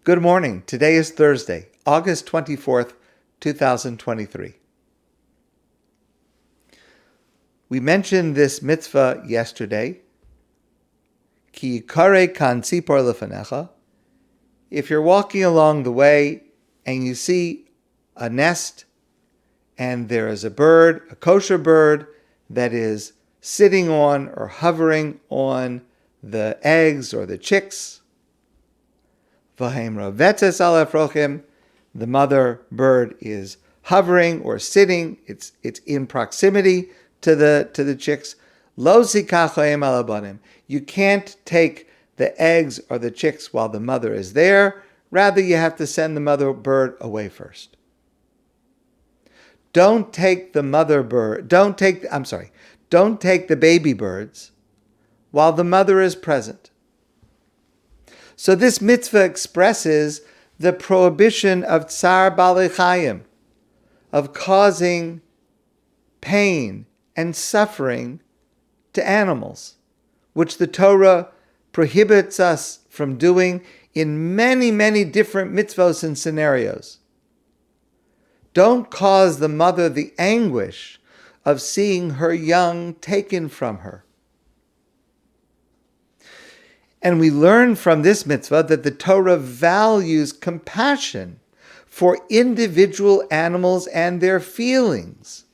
Good morning. Today is Thursday, August 24th, 2023. We mentioned this mitzvah yesterday. Ki yikare kan tzipor lefanecha. If you're walking along the way and you see a nest and there is a bird, a kosher bird, that is sitting on or hovering on the eggs or the chicks, the mother bird is hovering or sitting, it's in proximity to the chicks. You can't take the eggs or the chicks while the mother is there. Rather, you have to send the mother bird away first. Don't take the baby birds while the mother is present. So this mitzvah expresses the prohibition of tsar balei chayim, of causing pain and suffering to animals, which the Torah prohibits us from doing in many, many different mitzvos and scenarios. Don't cause the mother the anguish of seeing her young taken from her. And we learn from this mitzvah that the Torah values compassion for individual animals and their feelings.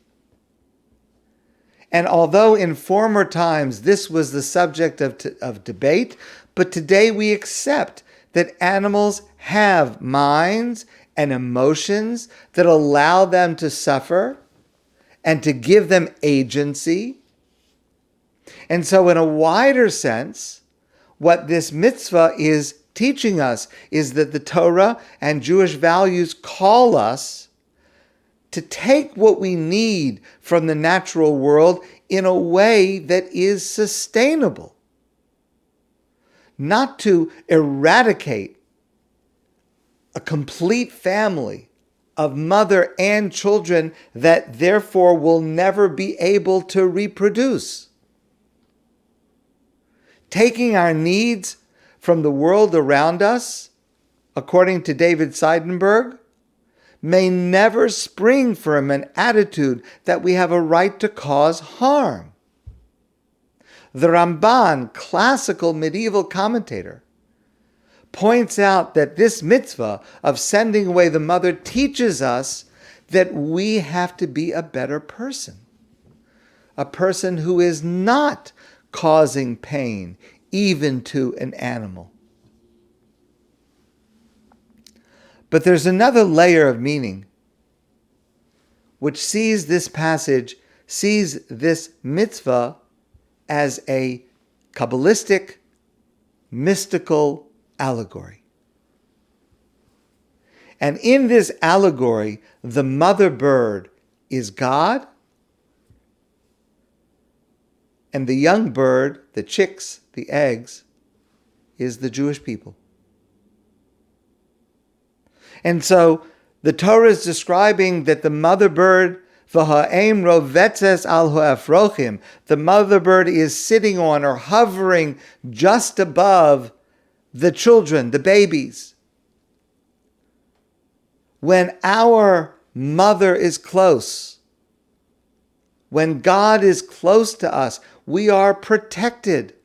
And although in former times this was the subject of debate, but today we accept that animals have minds and emotions that allow them to suffer and to give them agency. And so in a wider sense, what this mitzvah is teaching us is that the Torah and Jewish values call us to take what we need from the natural world in a way that is sustainable. Not to eradicate a complete family of mother and children that therefore will never be able to reproduce. Taking our needs from the world around us, according to David Seidenberg, may never spring from an attitude that we have a right to cause harm. The Ramban, classical medieval commentator, points out that this mitzvah of sending away the mother teaches us that we have to be a better person, a person who is not causing pain, even to an animal. But there's another layer of meaning which sees this mitzvah as a Kabbalistic, mystical allegory. And in this allegory, the mother bird is God, and the young bird, the chicks, the eggs, is the Jewish people. And so the Torah is describing that the mother bird, v'ha'em rovetzes al ha'afrochim, the mother bird is sitting on or hovering just above the children, the babies. When our mother is close, when God is close to us, we are protected.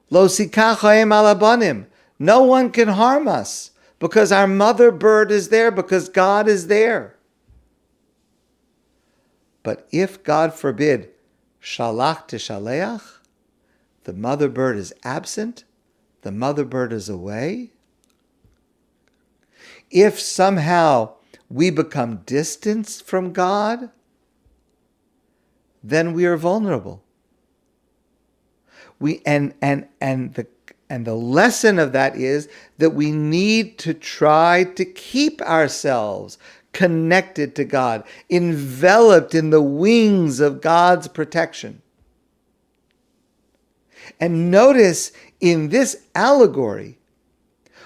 Lo sikach ha'em al habanim. No one can harm us because our mother bird is there, because God is there. But if, God forbid, shalach tishaleach, the mother bird is absent, the mother bird is away, if somehow we become distanced from God, then we are vulnerable. And the lesson of that is that we need to try to keep ourselves connected to God, enveloped in the wings of God's protection. And notice in this allegory,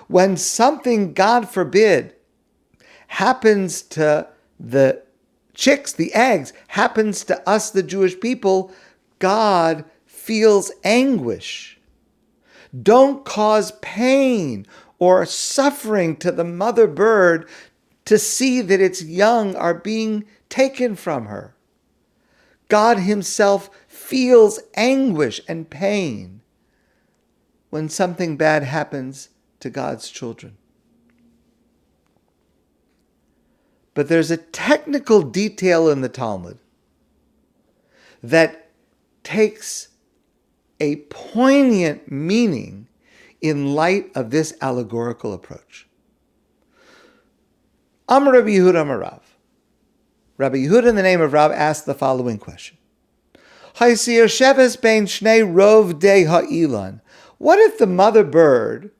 when something, God forbid, happens to the chicks, the eggs, happens to us, the Jewish people, God feels anguish. Don't cause pain or suffering to the mother bird to see that its young are being taken from her. God himself feels anguish and pain when something bad happens to God's children. But there's a technical detail in the Talmud that takes a poignant meaning in light of this allegorical approach. Amar Rabbi Yehuda Amar Rav. Rabbi Yehuda, in the name of Rav, asked the following question. Haisi yosheves bein shnei rov dei ha'ilan. What if the mother bird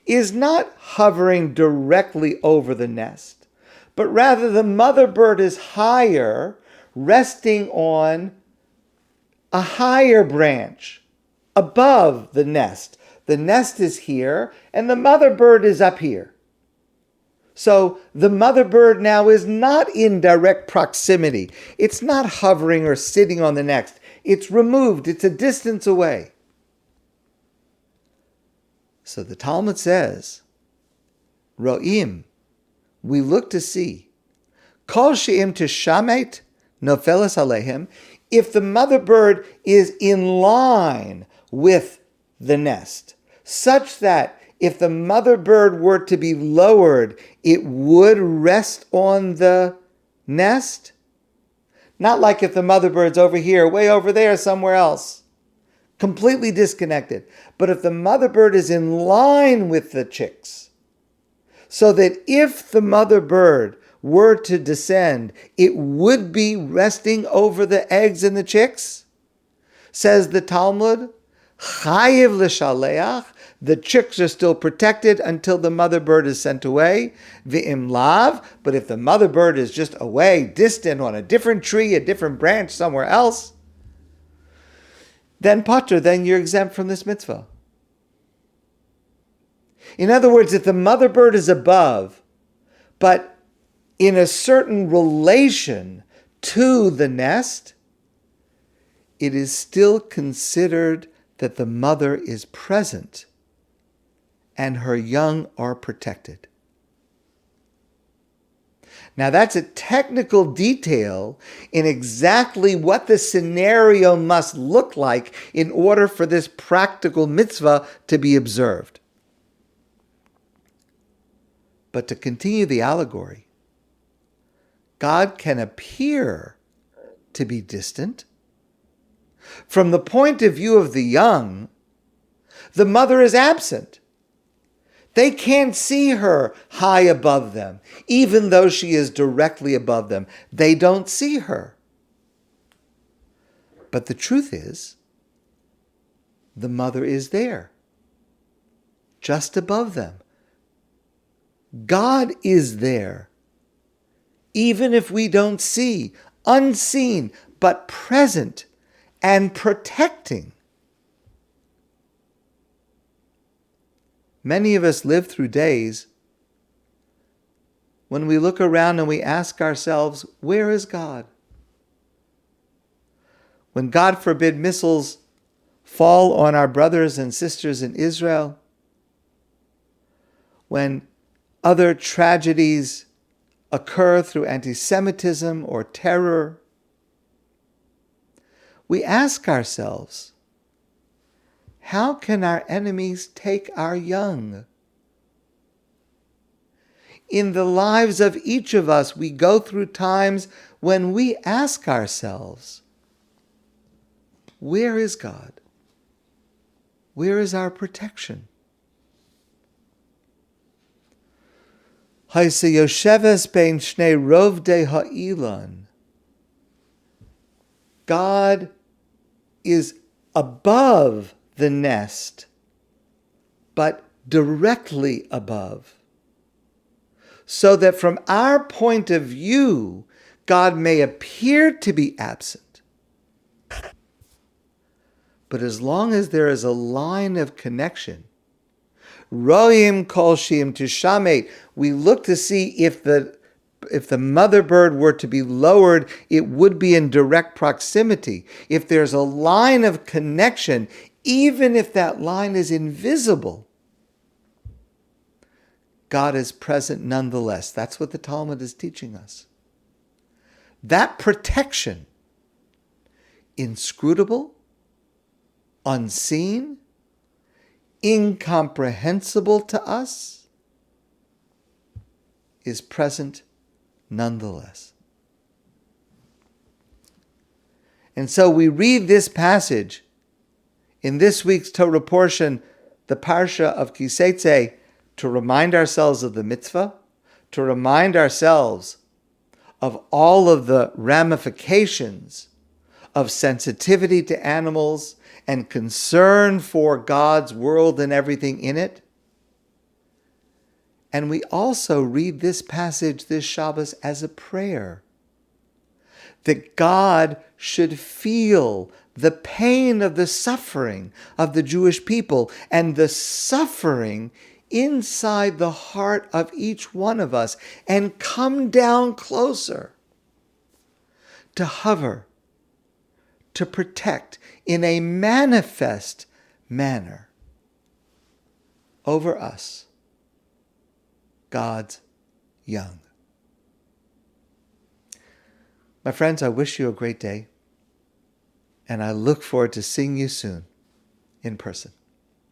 is not hovering directly over the nest, but rather the mother bird is higher, resting on a higher branch above the nest. The nest is here, and the mother bird is up here. So the mother bird now is not in direct proximity. It's not hovering or sitting on the nest. It's removed. It's a distance away. So the Talmud says, Ro'im, we look to see, Kol she'im tishamet nofeles alehem, if the mother bird is in line with the nest, such that if the mother bird were to be lowered, it would rest on the nest. Not like if the mother bird's over here, way over there, somewhere else. Completely disconnected. But if the mother bird is in line with the chicks, so that if the mother bird were to descend, it would be resting over the eggs and the chicks, says the Talmud, chayiv l'shaleach, the chicks are still protected until the mother bird is sent away. V'im lav, but if the mother bird is just away, distant, on a different tree, a different branch, somewhere else, then patur, then you're exempt from this mitzvah. In other words, if the mother bird is above, but in a certain relation to the nest, it is still considered that the mother is present and her young are protected. Now that's a technical detail in exactly what the scenario must look like in order for this practical mitzvah to be observed. But to continue the allegory, God can appear to be distant. From the point of view of the young, the mother is absent. They can't see her high above them, even though she is directly above them. They don't see her. But the truth is, the mother is there, just above them. God is there, even if we don't see, unseen, but present and protecting. Many of us live through days when we look around and we ask ourselves, where is God? When, God forbid, missiles fall on our brothers and sisters in Israel, when other tragedies occur through anti-Semitism or terror, we ask ourselves, how can our enemies take our young? In the lives of each of us, we go through times when we ask ourselves, where is God? Where is our protection? Haise yosheves bein shnei rovdei ha'ilan. God is above the nest, but directly above, so that from our point of view, God may appear to be absent. But as long as there is a line of connection, roim kol she'im tishamet, we look to see if the mother bird were to be lowered, it would be in direct proximity. If there's a line of connection, even if that line is invisible, God is present nonetheless. That's what the Talmud is teaching us. That protection, inscrutable, unseen, incomprehensible to us, is present nonetheless. And so we read this passage in this week's Torah portion, the Parsha of Kisetzeh, to remind ourselves of the mitzvah, to remind ourselves of all of the ramifications of sensitivity to animals and concern for God's world and everything in it. And we also read this passage, this Shabbos, as a prayer, that God should feel the pain of the suffering of the Jewish people and the suffering inside the heart of each one of us, and come down closer to hover, to protect in a manifest manner over us, God's young. My friends, I wish you a great day, and I look forward to seeing you soon in person.